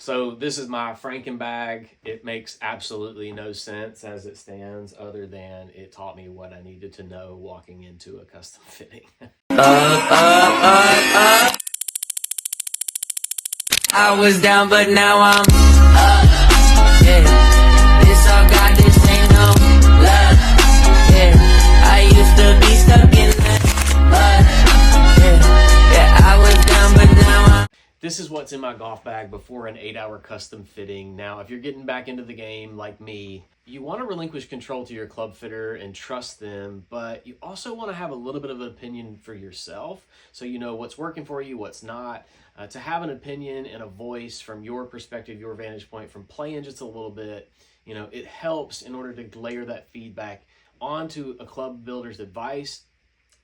So this is my Franken bag. It makes absolutely no sense as it stands, other than it taught me what I needed to know walking into a custom fitting. I was down, but now I'm yeah. This all God, this ain't no love. Yeah, I used to be stuck in that yeah, I was down, but now I'm. This is what's in my golf bag before an 8-hour custom fitting. Now, if you're getting back into the game like me, you want to relinquish control to your club fitter and trust them, but you also want to have a little bit of an opinion for yourself, so you know what's working for you, what's not. To have an opinion and a voice from your perspective, your vantage point, from playing just a little bit, you know, it helps in order to layer that feedback onto a club builder's advice,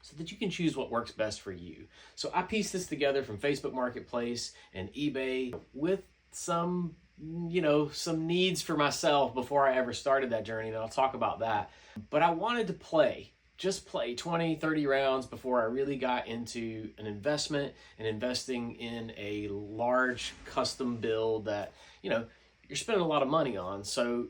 so that you can choose what works best for you. So I pieced this together from Facebook Marketplace and eBay with some, you know, some needs for myself before I ever started that journey, and I'll talk about that. But I wanted to just play 20, 30 rounds before I really got into an investment and investing in a large custom build that, you know, you're spending a lot of money on. So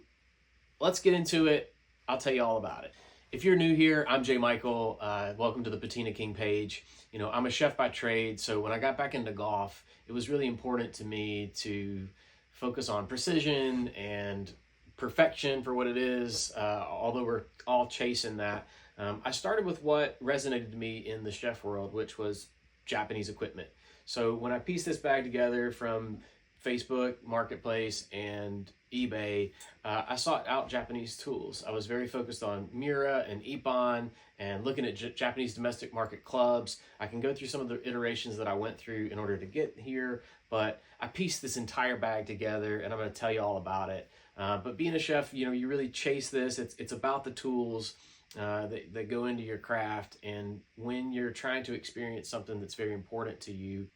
let's get into it. I'll tell you all about it. If you're new here, I'm Jay Michael. Welcome to the Patina King page. You know, I'm a chef by trade, so when I got back into golf, it was really important to me to focus on precision and perfection for what it is, although we're all chasing that. I started with what resonated to me in the chef world, which was Japanese equipment. So when I pieced this bag together from Facebook Marketplace and eBay, I sought out Japanese tools. I was very focused on Miura and Ippon and looking at Japanese domestic market clubs. I can go through some of the iterations that I went through in order to get here, but I pieced this entire bag together and I'm going to tell you all about it. But being a chef, you know, you really chase this. It's about the tools that go into your craft, and when you're trying to experience something that's very important to you,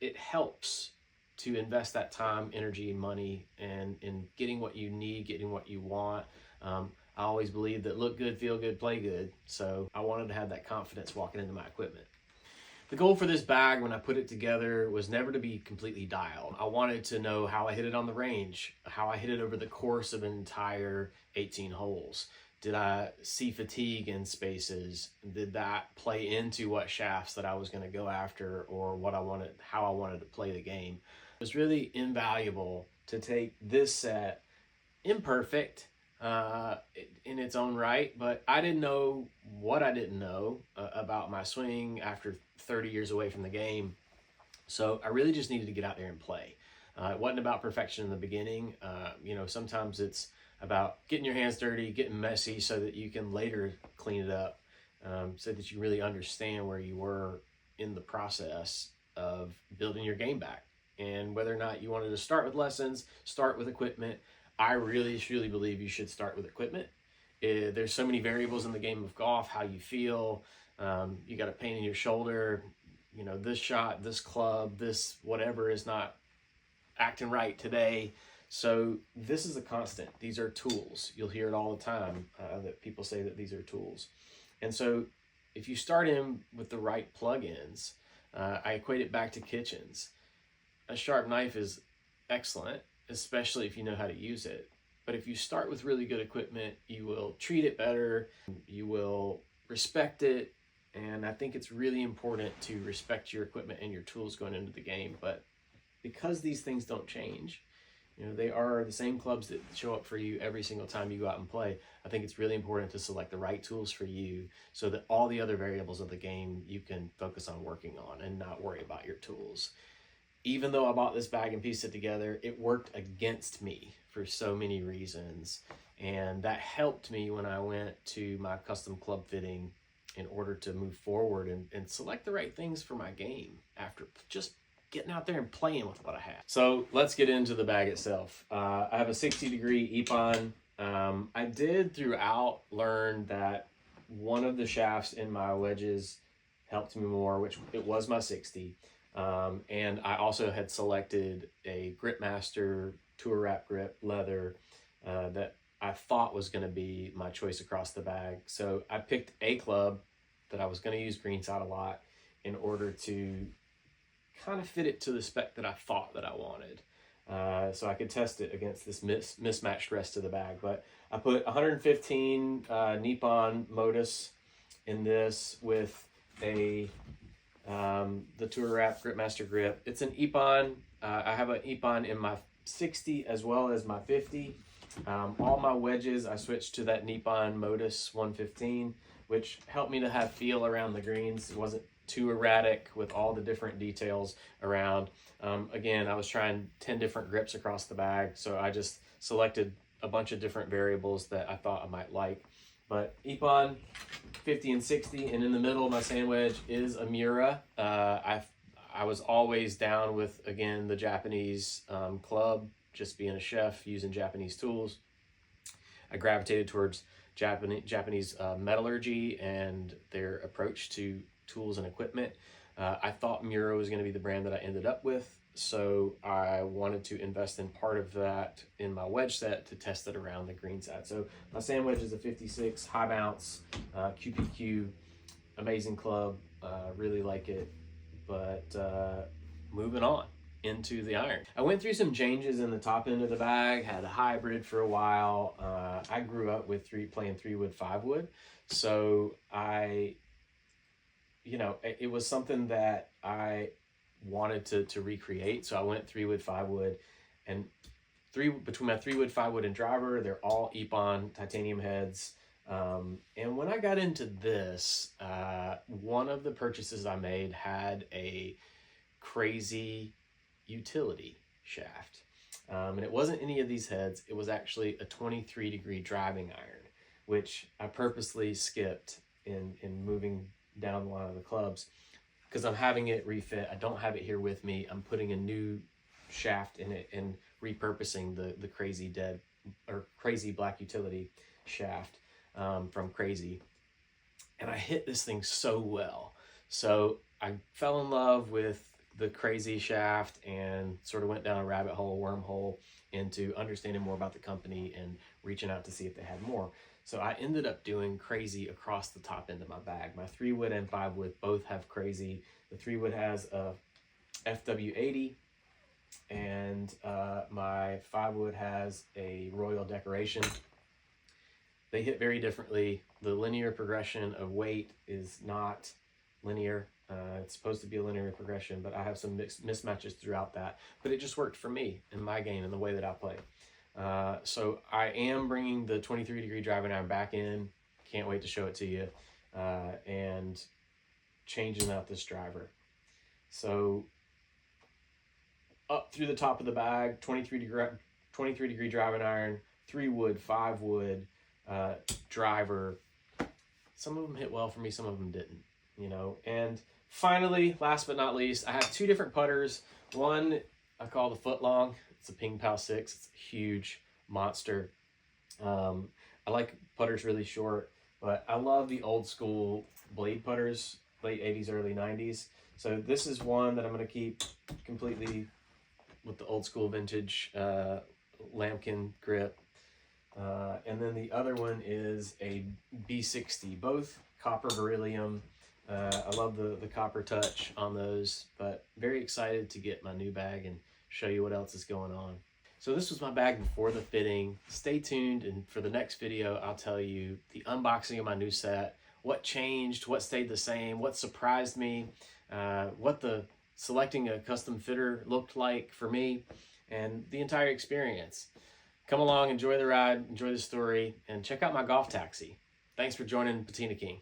it helps to invest that time, energy, and money and in getting what you need, getting what you want. I always believe that look good, feel good, play good. So I wanted to have that confidence walking into my equipment. The goal for this bag when I put it together was never to be completely dialed. I wanted to know how I hit it on the range, how I hit it over the course of an entire 18 holes. Did I see fatigue in spaces? Did that play into what shafts that I was going to go after, or how I wanted to play the game? It was really invaluable to take this set, imperfect in its own right, but I didn't know what I didn't know about my swing after 30 years away from the game. So I really just needed to get out there and play. It wasn't about perfection in the beginning. You know, sometimes it's about getting your hands dirty, getting messy so that you can later clean it up, so that you really understand where you were in the process of building your game back. And whether or not you wanted to start with lessons, start with equipment, I really truly believe you should start with equipment. There's so many variables in the game of golf, how you feel. You got a pain in your shoulder, you know, this shot, this club, this whatever is not acting right today. So this is a constant. These are tools. You'll hear it all the time that people say that these are tools. And so if you start in with the right plugins, I equate it back to kitchens. A sharp knife is excellent, especially if you know how to use it. But if you start with really good equipment, you will treat it better, you will respect it, and I think it's really important to respect your equipment and your tools going into the game. But because these things don't change, you know, they are the same clubs that show up for you every single time you go out and play. I think it's really important to select the right tools for you so that all the other variables of the game you can focus on working on and not worry about your tools. Even though I bought this bag and pieced it together, it worked against me for so many reasons. And that helped me when I went to my custom club fitting in order to move forward and select the right things for my game after just getting out there and playing with what I had. So let's get into the bag itself. I have a 60-degree Ippon. I did throughout learn that one of the shafts in my wedges helped me more, which it was my 60. And I also had selected a Gripmaster Tour Wrap grip leather that I thought was going to be my choice across the bag. So I picked a club that I was going to use greenside a lot in order to kind of fit it to the spec that I thought that I wanted. so I could test it against this mismatched rest of the bag. But I put 115 Nippon Modus in this with the Tour Wrap Gripmaster grip. It's an Ippon. I have an Ippon in my 60 as well as my 50. All my wedges I switched to that Nippon Modus 115, which helped me to have feel around the greens. It wasn't too erratic with all the different details around. Again, I was trying 10 different grips across the bag, so I just selected a bunch of different variables that I thought I might like. But Ippon 50 and 60, and in the middle of my sand wedge is a Miura. I was always down with, again, the Japanese club, just being a chef, using Japanese tools. I gravitated towards Japanese metallurgy and their approach to tools and equipment. I thought Miura was going to be the brand that I ended up with, so I wanted to invest in part of that in my wedge set to test it around the green side. So my sand wedge is a 56 high bounce QPQ, amazing club, really like it. But moving on into the iron, I went through some changes in the top end of the bag. Had a hybrid for a while. I grew up with playing 3-wood 5-wood, so it was something that I wanted to recreate. So I went 3-wood 5-wood, and between my 3-wood 5-wood and driver, they're all Ippon titanium heads. And when I got into this, one of the purchases I made had a crazy utility shaft. And it wasn't any of these heads. It was actually a 23-degree driving iron, which I purposely skipped in moving down the line of the clubs because I'm having it refit. I don't have it here with me. I'm putting a new shaft in it and repurposing the crazy black utility shaft from Crazy. And I hit this thing so well. So I fell in love with the Crazy shaft and sort of went down a rabbit hole, wormhole, into understanding more about the company and reaching out to see if they had more. So I ended up doing Crazy across the top end of my bag. My 3-wood and 5-wood both have Crazy. The 3-wood has a FW80, and my 5-wood has a Royal Decoration. They hit very differently. The linear progression of weight is not linear. It's supposed to be a linear progression, but I have some mismatches throughout that. But it just worked for me in my game and the way that I play. So I am bringing the 23-degree driving iron back in. Can't wait to show it to you. And changing out this driver. So up through the top of the bag, 23-degree driving iron, 3-wood, 5-wood, driver. Some of them hit well for me, some of them didn't, And finally, last but not least, I have 2 different putters. One I call the foot long. It's a Ping Pao 6. It's a huge monster. I like putters really short, but I love the old school blade putters, late 80s, early 90s. So this is one that I'm going to keep completely with the old school vintage lambkin grip. And then the other one is a B60, both copper beryllium. I love the copper touch on those, but very excited to get my new bag and show you what else is going on. So this was my bag before the fitting. Stay tuned, and for the next video, I'll tell you the unboxing of my new set, what changed, what stayed the same, what surprised me, what the selecting a custom fitter looked like for me, and the entire experience. Come along, enjoy the ride, enjoy the story, and check out my golf taxi. Thanks for joining Patina King.